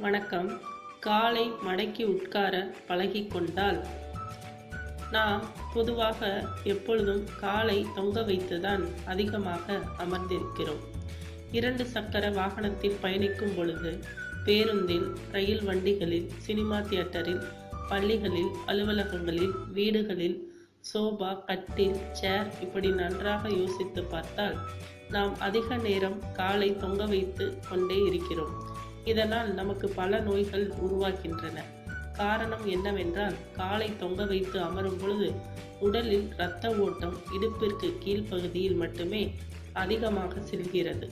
வணக்கம். காலை மடக்கி உட்கார பழகிக்கொண்டால் நாம் பொதுவாக எப்பொழுதும் காலை தொங்க வைத்துதான் அதிகமாக அமர்ந்திருக்கிறோம். 2 சக்கர வாகனத்தில் பயணிக்கும் பொழுது, பேருந்தில், ரயில் வண்டிகளில், சினிமா தியேட்டரில், பள்ளிகளில், அலுவலகங்களில், வீடுகளில், சோபா, கட்டில், சேர் இப்படி நன்றாக யோசித்து பார்த்தால் நாம் அதிக நேரம் காலை தொங்க வைத்து கொண்டே இருக்கிறோம். இதனால் நமக்கு பல நோய்கள் உருவாகின்றன. காரணம் என்னவென்றால், காலை தொங்க வைத்து அமரும் பொழுது உடலில் இரத்த ஓட்டம் இடுப்பிற்கு கீழ்ப்பகுதியில் மட்டுமே அதிகமாக செல்கிறது.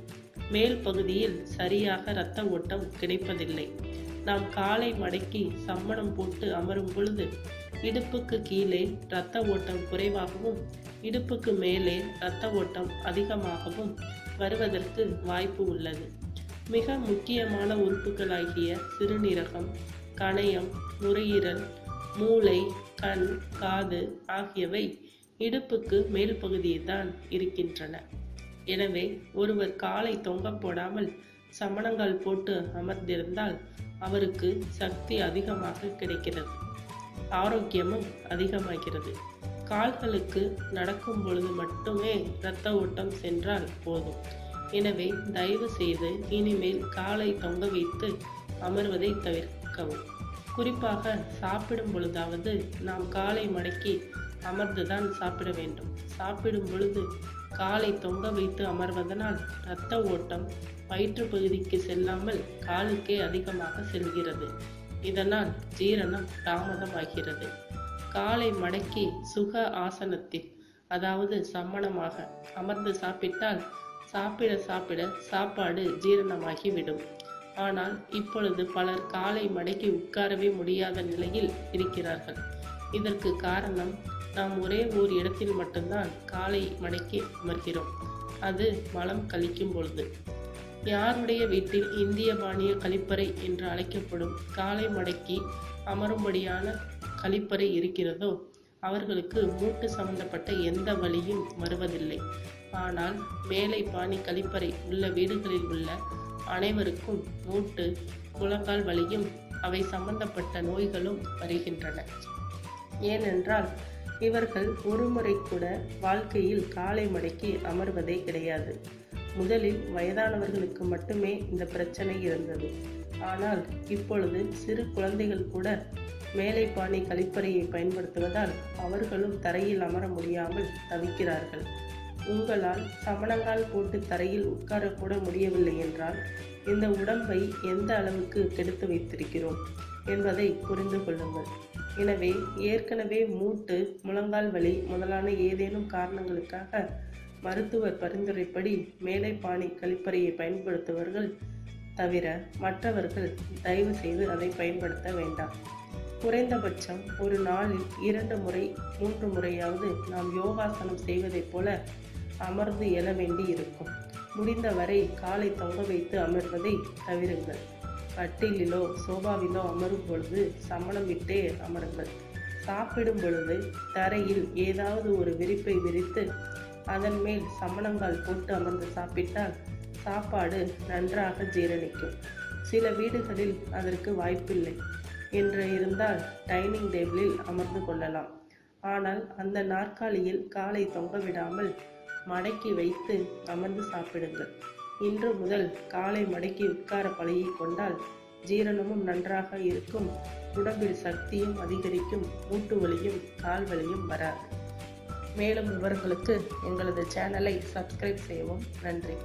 மேல் பகுதியில் சரியாக இரத்த ஓட்டம் கிடைப்பதில்லை. நாம் காலை மடக்கி சம்மணம் போட்டு அமரும் பொழுது இடுப்புக்கு கீழே இரத்த ஓட்டம் குறைவாகவும், இடுப்புக்கு மேலே இரத்த ஓட்டம் அதிகமாகவும் வருவதற்கு வாய்ப்பு உள்ளது. மிக முக்கியமான உறுப்புகளாகிய சிறுநீரகம், கணையம், நுரையீரல், மூளை, கண், காது ஆகியவை இடுப்புக்கு மேல் பகுதியில் தான் இருக்கின்றன. எனவே ஒருவர் காலை தொங்க போடாமல் சமணங்கால் போட்டு அமர்ந்திருந்தால் அவருக்கு சக்தி அதிகமாக கிடைக்கிறது, ஆரோக்கியமும் அதிகமாகிறது. கால்களுக்கு நடக்கும் பொழுது மட்டுமே இரத்த ஓட்டம் சென்றால் போதும். எனவே தயவு செய்து இனிமேல் காலை தொங்க வைத்து அமர்வதை தவிர்க்கவும். குறிப்பாக சாப்பிடும் பொழுதாவது நாம் காலை மடக்கி அமர்ந்துதான் சாப்பிட வேண்டும். சாப்பிடும் பொழுது காலை தொங்க வைத்து அமர்வதனால் இரத்த ஓட்டம் வயிற்று பகுதிக்கு செல்லாமல் காலுக்கே அதிகமாக செல்கிறது. இதனால் ஜீரணம் தாமதமாகிறது. காலை மடக்கி சுக ஆசனத்தில், அதாவது சம்மணமாக அமர்ந்து சாப்பிட்டால் சாப்பிட சாப்பிட சாப்பாடு ஜீரணமாகிவிடும். ஆனால் இப்பொழுது பலர் காலை மடக்கி உட்காரவே முடியாத நிலையில் இருக்கிறார்கள். இதற்கு காரணம், நாம் ஒரே ஓர் இடத்தில் மட்டும்தான் காலை மடக்கி அமர்கிறோம். அது மலம் கழிக்கும் பொழுது. யாருடைய வீட்டில் இந்திய பாணிய கழிப்பறை என்று அழைக்கப்படும் காலை மடக்கி அமரும்படியான கழிப்பறை இருக்கிறதோ அவர்களுக்கு மூட்டு சம்பந்தப்பட்ட எந்த வலியும் வருவதில்லை. ஆனால் மேலை பாணி கழிப்பறை உள்ள வீடுகளில் உள்ள அனைவருக்கும் மூட்டு, முழங்கால் வலியும் அவை சம்பந்தப்பட்ட நோய்களும் வருகின்றன. ஏனென்றால் இவர்கள் ஒருமுறை கூட வாழ்க்கையில் காலை மடக்கி அமர்வதே கிடையாது. முதலில் வயதானவர்களுக்கு மட்டுமே இந்த பிரச்சனை இருந்தது. ஆனால் இப்பொழுது சிறு குழந்தைகள் கூட மேலை பாணி கழிப்பறையை பயன்படுத்துவதால் அவர்களும் தரையில் அமர முடியாமல் தவிக்கிறார்கள். உங்களால் சமணங்கால் போட்டு தரையில் உட்காரக்கூட முடியவில்லை என்றால் இந்த உடம்பை எந்த அளவுக்கு கெடுத்து வைத்திருக்கிறோம் என்பதை புரிந்து கொள்ளுங்கள். எனவே ஏற்கனவே மூட்டு, முழங்கால் வலி முதலான ஏதேனும் காரணங்களுக்காக மருத்துவர் பரிந்துரைப்படி மேலை பாணி கழிப்பறையை பயன்படுத்துவர்கள் தவிர மற்றவர்கள் தயவு செய்து அதை பயன்படுத்த வேண்டாம். குறைந்தபட்சம் ஒரு நாளில் 2 முறை 3 முறையாவது நாம் யோகாசனம் செய்வதைப் போல அமர்ந்து எழ வேண்டி இருக்கும். முடிந்தவரை காலை தொங்க வைத்து அமர்வதை தவிருங்கள். கட்டிலிலோ சோபாவிலோ அமரும் பொழுது சம்மணம் விட்டே அமருங்கள். சாப்பிடும் பொழுது தரையில் ஏதாவது ஒரு விரிப்பை விரித்து அதன் மேல் சம்மணங்கால் போட்டு அமர்ந்து சாப்பிட்டால் சாப்பாடு நன்றாக ஜீரணிக்கும். சில வீடுகளில் அதற்கு வாய்ப்பில்லை என்று இருந்தால் டைனிங் டேபிளில் அமர்ந்து கொள்ளலாம். ஆனால் அந்த நாற்காலியில் காலை தொங்க விடாமல் மடக்கி வைத்து அமர்ந்து சாப்பிடுங்கள். இன்று முதல் காலை மடக்கி உட்கார பழகி கொண்டால் ஜீரணமும் நன்றாக இருக்கும், உடம்பில் சக்தியும் அதிகரிக்கும், மூட்டு வலியும் கால் வலியும் வராது. மேலும் விவரங்களுக்கு எங்களது சேனலை சப்ஸ்கிரைப் செய்யவும். நன்றி.